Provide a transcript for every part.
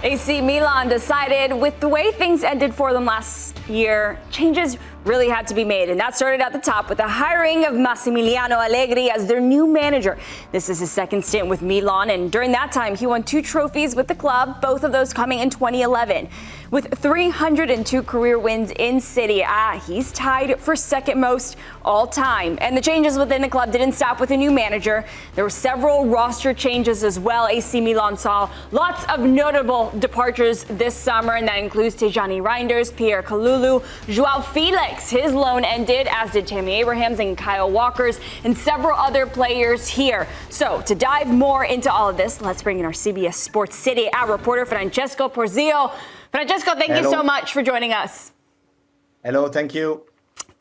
AC Milan decided with the way things ended for them last year, changes really had to be made, and that started at the top with the hiring of Massimiliano Allegri as their new manager. This is his second stint with Milan, and during that time he won 2 trophies with the club, both of those coming in 2011. With 302 career wins in Serie A, he's tied for second most all time. And the changes within the club didn't stop with a new manager. There were several roster changes as well. AC Milan saw lots of notable departures this summer, and that includes Tijjani Reijnders, Pierre Kalulu, João Felix. His loan ended, as did Tammy Abrahams and Kyle Walker's, and several other players here. So to dive more into all of this, let's bring in our CBS Sports Serie A reporter, Francesco Porzio. Francesco, thank you so much for joining us. Hello, thank you.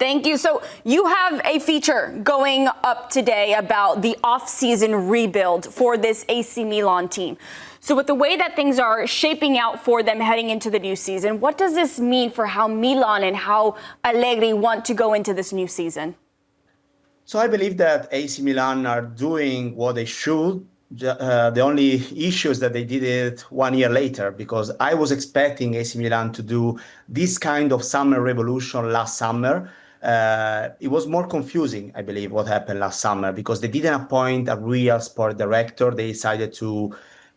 Thank you. So you have a feature going up today about the off-season rebuild for this AC Milan team. So with the way that things are shaping out for them heading into the new season, what does this mean for how Milan and how Allegri want to go into this new season? So I believe that AC Milan are doing what they should. The only issue is that they did it 1 year later, because I was expecting AC Milan to do this kind of summer revolution last summer. It was more confusing, I believe, what happened last summer, because they didn't appoint a real sport director. They decided to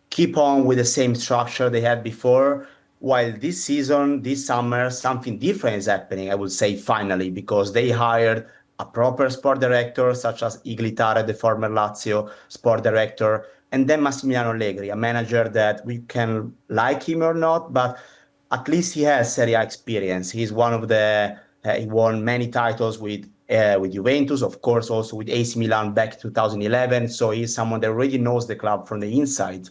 keep on with the same structure they had before, while this season, this summer, something different is happening, I would say, finally, because they hired a proper sport director, such as Iglitare, the former Lazio sport director, and then Massimiliano Allegri, a manager that we can like him or not, but at least he has Serie A experience. He's one of the, he won many titles with Juventus, of course, also with AC Milan back in 2011. So he's someone that already knows the club from the inside.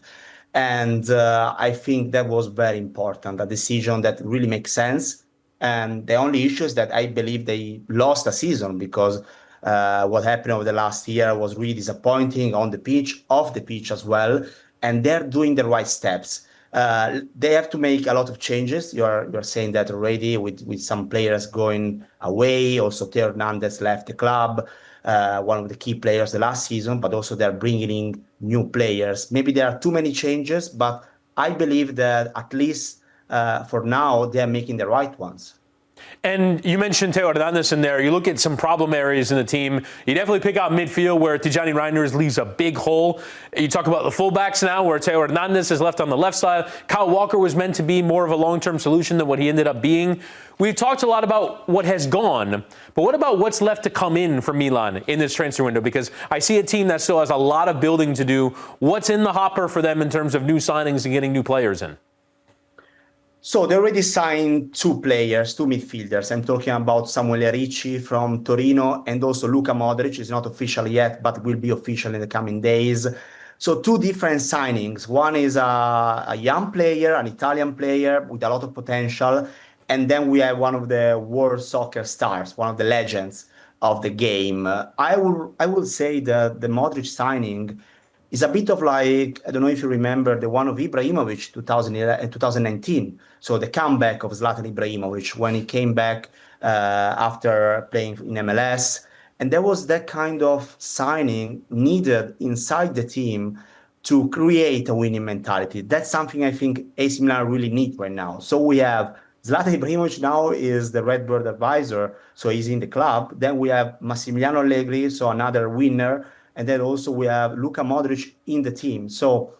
And I think that was very important, a decision that really makes sense. And the only issue is that I believe they lost a season, because what happened over the last year was really disappointing on the pitch, off the pitch as well. And they're doing the right steps. They have to make a lot of changes. You're saying that already, with some players going away. Also, Theo Hernandez left the club, one of the key players the last season, but also they're bringing in new players. Maybe there are too many changes, but I believe that at least for now, they're making the right ones. And you mentioned Theo Hernandez in there. You look at some problem areas in the team. You definitely pick out midfield, where Tijjani Reijnders leaves a big hole. You talk about the fullbacks now, where Theo Hernandez is left on the left side. Kyle Walker was meant to be more of a long-term solution than what he ended up being. We've talked a lot about what has gone, but what about what's left to come in for Milan in this transfer window? Because I see a team that still has a lot of building to do. What's in the hopper for them in terms of new signings and getting new players in? So they already signed 2 players, 2 midfielders. I'm talking about Samuele Ricci from Torino, and also Luka Modrić. Is not official yet, but will be official in the coming days. So 2 different signings. One is a young player, an Italian player with a lot of potential. And then we have one of the world soccer stars, one of the legends of the game. I will say that the Modrić signing is a bit of like, I don't know if you remember, the one of Ibrahimovic 2019. So the comeback of Zlatan Ibrahimovic when he came back after playing in MLS. And there was that kind of signing needed inside the team to create a winning mentality. That's something I think AC Milan really need right now. So we have Zlatan Ibrahimovic now is the Redbird advisor, so he's in the club. Then we have Massimiliano Allegri, so another winner. And then also we have Luka Modrić in the team. So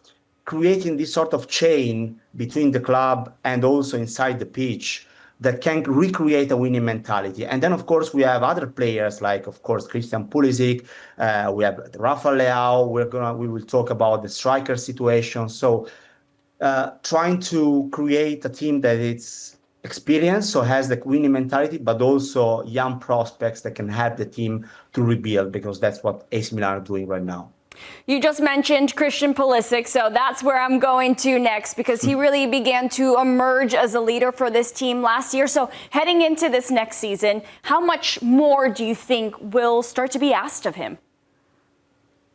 creating this sort of chain between the club and also inside the pitch that can recreate a winning mentality. And then, of course, we have other players like, of course, Christian Pulisic. We have Rafa Leao. We will talk about the striker situation. So trying to create a team that is experienced, so has the winning mentality, but also young prospects that can help the team to rebuild, because that's what AC Milan are doing right now. You just mentioned Christian Pulisic, so that's where I'm going to next, because he really began to emerge as a leader for this team last year. So heading into this next season, how much more do you think will start to be asked of him?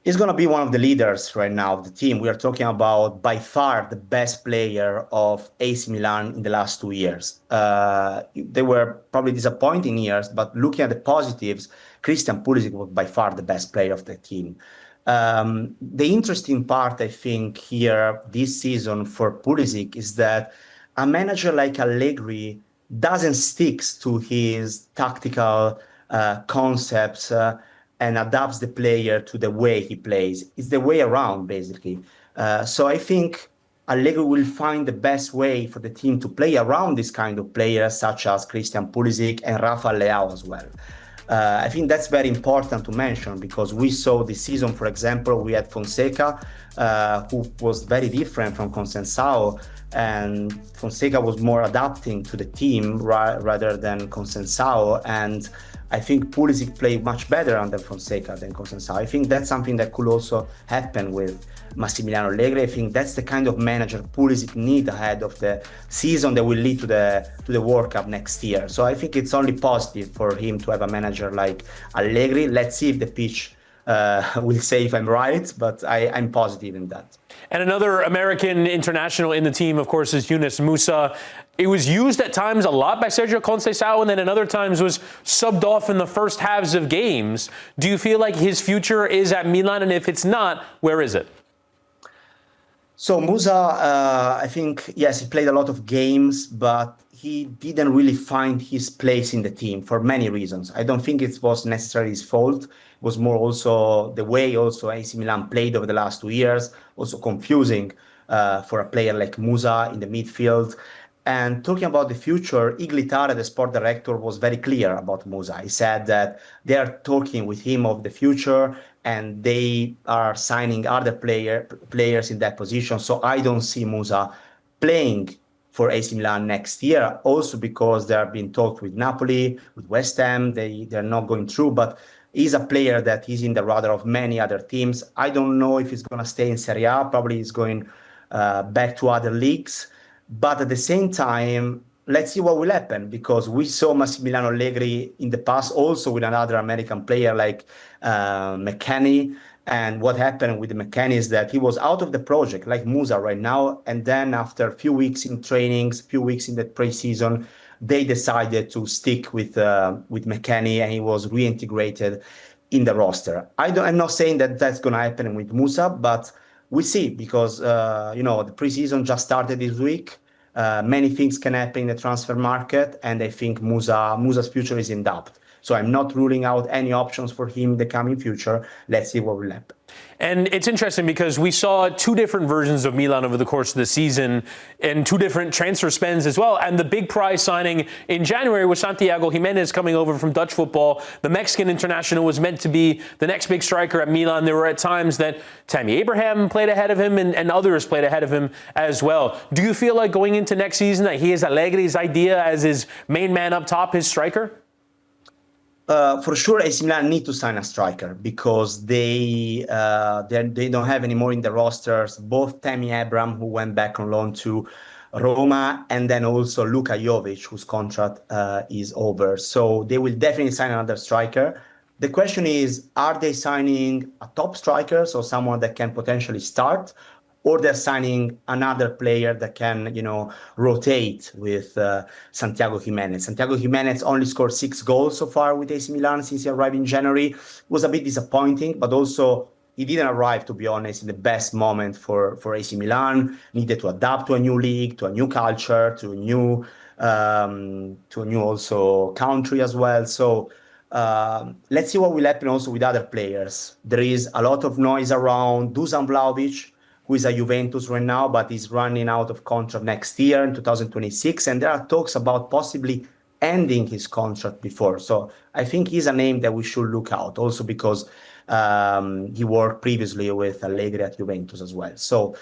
He's going to be one of the leaders right now of the team. We are talking about, by far, the best player of AC Milan in the last 2 years. They were probably disappointing years, but looking at the positives, Christian Pulisic was by far the best player of the team. The interesting part, I think, here this season for Pulisic is that a manager like Allegri doesn't stick to his tactical concepts and adapts the player to the way he plays. It's the way around, basically. So I think Allegri will find the best way for the team to play around this kind of players, such as Christian Pulisic and Rafa Leao as well. I think that's very important to mention because we saw this season, for example, we had Fonseca, who was very different from Conceição, and Fonseca was more adapting to the team rather than Conceição. And I think Pulisic played much better under Fonseca than Conceição. I think that's something that could also happen with Massimiliano Allegri. I think that's the kind of manager Pulisic need ahead of the season that will lead to the World Cup next year. So I think it's only positive for him to have a manager like Allegri. Let's see if the pitch will say if I'm right, but I'm positive in that. And another American international in the team, of course, is Yunus Musah. It was used at times a lot by Sergio Conceição, and then at other times was subbed off in the first halves of games. Do you feel like his future is at Milan? And if it's not, where is it? So Musah, I think, yes, he played a lot of games, but he didn't really find his place in the team for many reasons. I don't think it was necessarily his fault. It was more also the way also AC Milan played over the last 2 years, also confusing for a player like Musah in the midfield. And talking about the future, Iglitare, the sport director, was very clear about Musah. He said that they are talking with him of the future and they are signing other players in that position. So I don't see Musah playing for AC Milan next year, also because there have been talks with Napoli, with West Ham. They're not going through, but he's a player that is in the radar of many other teams. I don't know if he's going to stay in Serie A. Probably he's going back to other leagues. But at the same time, let's see what will happen, because we saw Massimiliano Allegri in the past also with another American player like McKennie. And what happened with McKennie is that he was out of the project, like Musah right now. And then after a few weeks in trainings, a few weeks in the preseason, they decided to stick with McKennie, and he was reintegrated in the roster. I'm not saying that that's going to happen with Musah, but we see, because the preseason just started this week. Many things can happen in the transfer market, and I think Musah's future is in doubt. So I'm not ruling out any options for him in the coming future. Let's see what will happen. And it's interesting because we saw two different versions of Milan over the course of the season and two different transfer spends as well. And the big prize signing in January was Santiago Giménez coming over from Dutch football. The Mexican international was meant to be the next big striker at Milan. There were at times that Tammy Abraham played ahead of him and others played ahead of him as well. Do you feel like going into next season that he is Allegri's idea as his main man up top, his striker? For sure, AC Milan need to sign a striker because they don't have anymore in the rosters both Tammy Abraham, who went back on loan to Roma, and then also Luka Jovic, whose contract is over. So they will definitely sign another striker. The question is, are they signing a top striker, so someone that can potentially start, or they're signing another player that can, rotate with Santiago Giménez. Santiago Giménez only scored 6 goals so far with AC Milan since he arrived in January. It was a bit disappointing, but also he didn't arrive, to be honest, in the best moment for AC Milan. Needed to adapt to a new league, to a new culture, to a new also country as well. So let's see what will happen also with other players. There is a lot of noise around Dušan Vlahović, who is at Juventus right now, but is running out of contract next year in 2026. And there are talks about possibly ending his contract before. So I think he's a name that we should look out, also because he worked previously with Allegri at Juventus as well. So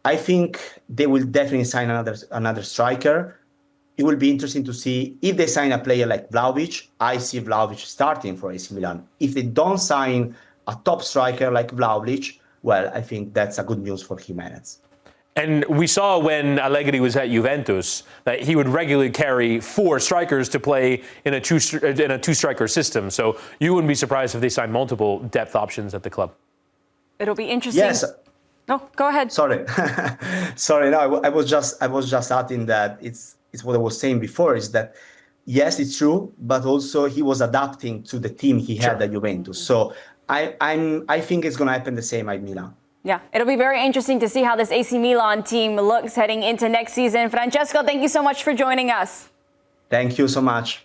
I think they will definitely sign another striker. It will be interesting to see if they sign a player like Vlahović. I see Vlahović starting for AC Milan. If they don't sign a top striker like Vlahović, well, I think that's a good news for Giménez. And we saw when Allegri was at Juventus that he would regularly carry 4 strikers to play in a two-striker system. So you wouldn't be surprised if they signed multiple depth options at the club. It'll be interesting. Yes. No, go ahead. Sorry. Sorry. No, I was just adding that it's what I was saying before, is that yes, it's true, but also he was adapting to the team he had at Juventus. So I think it's going to happen the same at Milan. Yeah, it'll be very interesting to see how this AC Milan team looks heading into next season. Francesco, thank you so much for joining us. Thank you so much.